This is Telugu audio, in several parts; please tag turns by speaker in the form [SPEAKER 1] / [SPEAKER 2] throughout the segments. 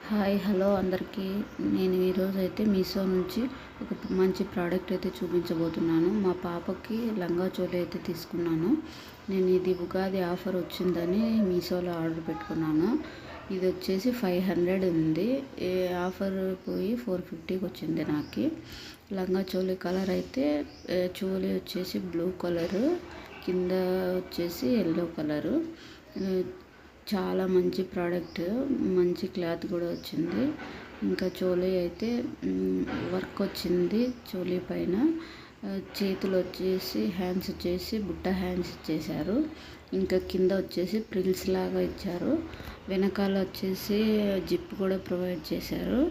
[SPEAKER 1] హాయ్ హలో అందరికీ. నేను ఈరోజు అయితే మీషో నుంచి ఒక మంచి ప్రోడక్ట్ అయితే చూపించబోతున్నాను. మా పాపకి లంగా చోలి అయితే తీసుకున్నాను. నేను ఇది ఉగాది ఆఫర్ వచ్చిందని మీషోలో ఆర్డర్ పెట్టుకున్నాను. ఇది వచ్చేసి 500 ఉంది. ఆఫర్ పోయి 450కి వచ్చింది నాకు. లంగా చోలి కలర్ అయితే చోలి వచ్చేసి బ్లూ కలరు, కింద వచ్చేసి ఎల్లో కలరు. చాలా మంచి ప్రోడక్ట్, మంచి క్లాత్ కూడా వచ్చింది. ఇంకా చోలీ అయితే వర్క్ వచ్చింది. చోలీ పైన చేతులు వచ్చేసి హ్యాండ్స్ వచ్చేసి బుట్ట హ్యాండ్స్ ఇచ్చేసారు. ఇంకా కింద వచ్చేసి ప్రిల్స్ లాగా ఇచ్చారు. వెనకాల వచ్చేసి జిప్ కూడా ప్రొవైడ్ చేశారు.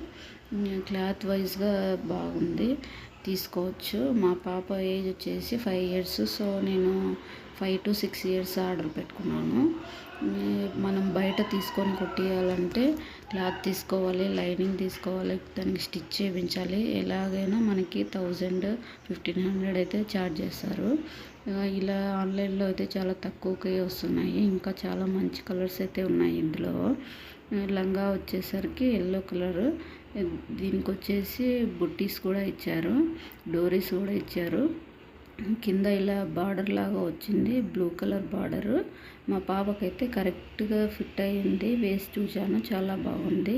[SPEAKER 1] క్లాత్ వైజ్గా బాగుంది, తీసుకోవచ్చు. మా పాప ఏజ్ వచ్చేసి 5 years. సో నేను 5 to 6 years ఆర్డర్ పెట్టుకున్నాను. మనం బయట తీసుకొని కుట్టియాలంటే క్లాత్ తీసుకోవాలి, లైనింగ్ తీసుకోవాలి, దానికి స్టిచ్ చేయించాలి. ఎలాగైనా మనకి 1000-1500 అయితే ఛార్జ్ చేస్తారు. ఇలా ఆన్లైన్లో అయితే చాలా తక్కువకే వస్తున్నాయి. ఇంకా చాలా మంచి కలర్స్ అయితే ఉన్నాయి ఇందులో. లంగా వచ్చేసరికి ఎల్లో కలరు, దీనికి వచ్చేసి బుట్టీస్ కూడా ఇచ్చారు, డోరీస్ కూడా ఇచ్చారు. కింద ఇలా బార్డర్ లాగా వచ్చింది, బ్లూ కలర్ బార్డరు. మా పాపకైతే కరెక్ట్గా ఫిట్ అయ్యింది. వేసి చూశాను, చాలా బాగుంది.